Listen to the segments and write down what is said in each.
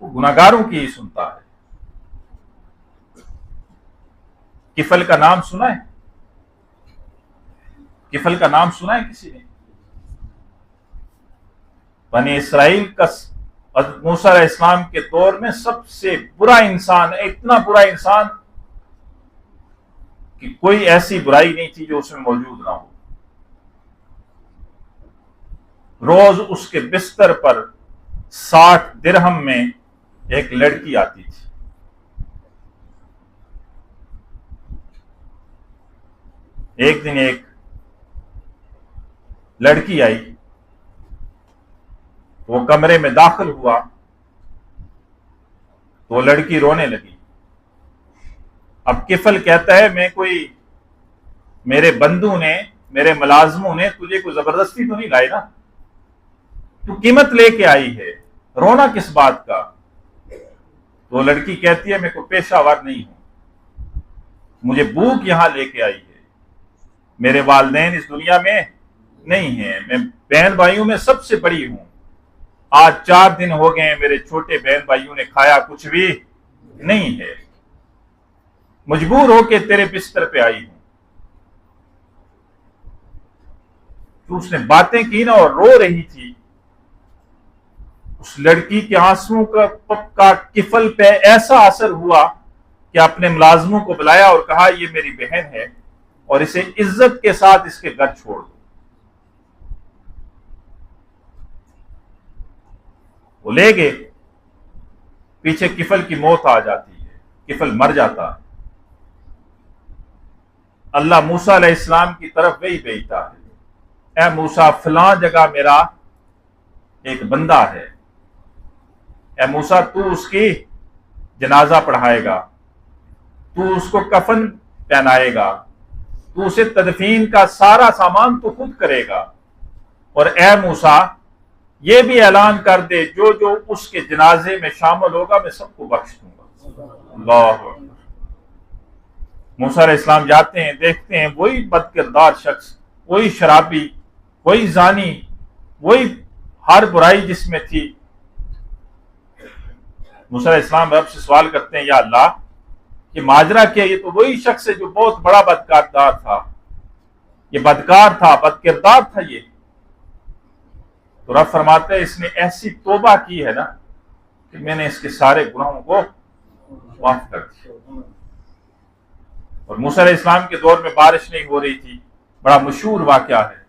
وہ गुनाहगारों की ही सुनता है। किफल का नाम सुना है? किफल का नाम सुना है किसी ने? बनी इसराइल का मूसा अलैहिस्सलाम के दौर में सबसे बुरा इंसान, इतना बुरा इंसान कि कोई ऐसी बुराई नहीं थी जो उसमें मौजूद ना हो। रोज उसके बिस्तर पर 60 दिरहम में एक लड़की आती थी। एक दिन एक लड़की आई, वो कमरे में दाखिल हुआ तो वो लड़की रोने लगी। अब किफल कहता है मेरे बंधु ने, मेरे मुलाजमों ने तुझे कोई जबरदस्ती तो नहीं लाई ना, तू कीमत लेके आई है, रोना किस बात का? तो लड़की कहती है मैं कोई पेशावर नहीं हूं, मुझे भूख यहां लेके आई है, मेरे वालिदैन इस दुनिया में नहीं है, मैं बहन भाइयों में सबसे बड़ी हूं, आज 4 दिन हो गए मेरे छोटे बहन भाइयों ने खाया कुछ भी नहीं है, मजबूर होके तेरे बिस्तर पे आई हूं। तो उसने बातें की ना और रो रही थी। उस लड़की के आंसुओं का किफल पे ऐसा असर हुआ कि अपने मुलाजमों को बुलाया और कहा ये मेरी बहन है और इसे इज्जत के साथ इसके घर छोड़ दो। वो ले गए, पीछे किफल की मौत आ जाती है, किफल मर जाता है। अल्लाह मूसा अलैहिस्सलाम की तरफ वही भेजता है, ए मूसा फलां जगह मेरा एक बंदा है, ए मूसा तू उसकी जनाजा पढ़ाएगा, तू उसको कफन पहनाएगा, तू उसे तदफीन का सारा सामान तू खुद करेगा, और ए मूसा ये भी ऐलान कर दे जो जो उसके जनाजे में शामिल होगा मैं सबको बख्श दूंगा। अल्लाह। मूसा अलैहिस्सलाम जाते हैं, देखते हैं वही बदकिरदार शख्स, वही शराबी, वही जानी, वही हर बुराई जिसमें थी। मूसा अलैहिस्सलाम रब से सवाल करते हैं, या अल्लाह ये माजरा क्या? ये तो वही शख्स है जो बहुत बड़ा बदकारदार था, ये बदकार था, बदकिरदार था ये। तो रब फरमाते हैं इसने ऐसी तौबा की है ना कि मैंने इसके सारे गुनाहों को माफ कर दिया। और मूसा अलैहिस्सलाम के दौर में बारिश नहीं हो रही थी, बड़ा मशहूर वाकया है।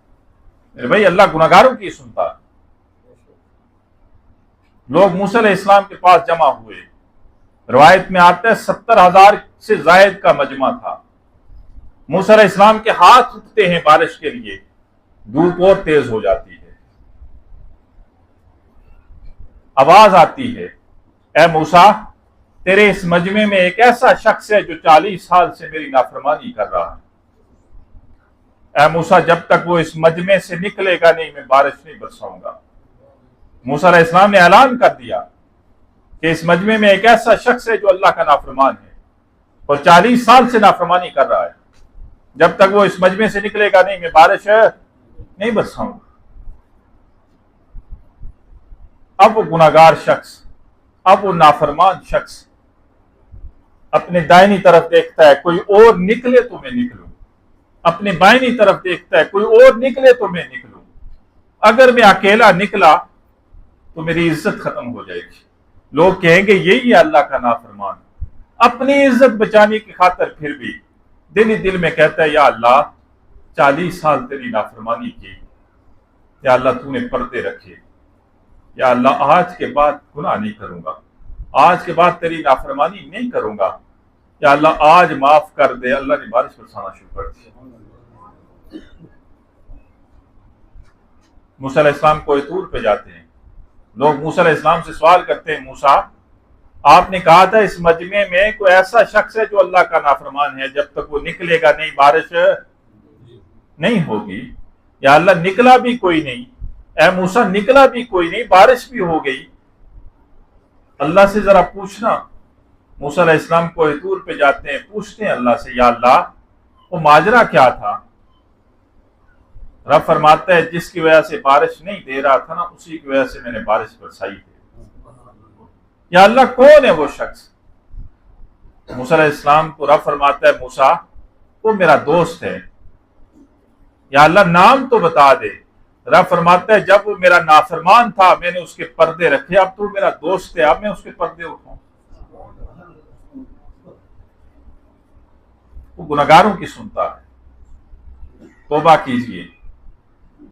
मेरे भाई अल्लाह गुनाहगारों की सुनता है। लोग मूसा अलैहिस्सलाम के पास जमा हुए, रवायत में आता है 70,000 से जायद का मजमा था। मूसा अलैहिस्सलाम के हाथ उठते हैं बारिश के लिए, धूप और तेज हो जाती है, आवाज आती है, ए मूसा तेरे इस मजमे में एक ऐसा शख्स है जो 40 साल से मेरी नाफरमानी कर रहा है। ए मूसा जब तक वो इस मजमे से निकलेगा नहीं मैं बारिश नहीं बरसाऊंगा। मूसा अलैहिस्सलाम ने ऐलान कर दिया कि इस मजमे में एक ऐसा शख्स है जो अल्लाह का नाफरमान है और 40 साल से नाफरमानी कर रहा है, जब तक वो इस मजमे से निकलेगा नहीं मैं बारिश नहीं बरसाऊंगा। अब वो गुनाहगार शख्स, अब वो नाफरमान शख्स अपने दाहिनी तरफ देखता है कोई और निकले तो मैं निकलूं, अपने बाईनी तरफ देखता है कोई और निकले तो मैं निकलूं, अगर मैं अकेला निकला तो मेरी इज्जत खत्म हो जाएगी, लोग कहेंगे यही है अल्लाह का नाफरमान। अपनी इज्जत बचाने की खातिर फिर भी दिल ही दिल में कहता है या अल्लाह 40 साल तेरी नाफरमानी की, या अल्लाह तूने पर्दे रखे, या अल्लाह आज के बाद गुनाह नहीं करूंगा, आज के बाद तेरी नाफरमानी नहीं करूंगा, या अल्लाह आज माफ कर दे। अल्लाह ने बारिश बरसाना शुरू कर दिया। मूसा अलैहिस्सलाम कोई तूर पे जाते हैं, लोग मूसा अलैहिस्सलाम से सवाल करते हैं, मूसा आपने कहा था इस मजमे में कोई ऐसा शख्स है जो अल्लाह का नाफरमान है, जब तक वो निकलेगा नहीं बारिश नहीं होगी। या अल्लाह निकला भी कोई नहीं, ए मूसा निकला भी कोई नहीं, बारिश भी हो गई, अल्लाह से जरा पूछना। मूसा अलैहिस्सलाम कोई तूर पे जाते हैं, पूछते हैं अल्लाह से, या अल्लाह वो माजरा क्या था? रब फरमाता है जिसकी वजह से बारिश नहीं दे रहा था ना, उसी की वजह से मैंने बारिश बरसाई है। یا اللہ کون ہے وہ شخص؟ موسیٰ علیہ السلام کو رب فرماتا ہے موسیٰ وہ میرا دوست ہے۔ یا اللہ نام تو بتا دے۔ رب فرماتا ہے جب وہ میرا نافرمان تھا میں نے اس کے پردے رکھے، اب تو میرا دوست ہے، اب میں اس کے پردے اٹھاؤں۔ وہ گناہگاروں کی سنتا ہے۔ توبہ کیجئے۔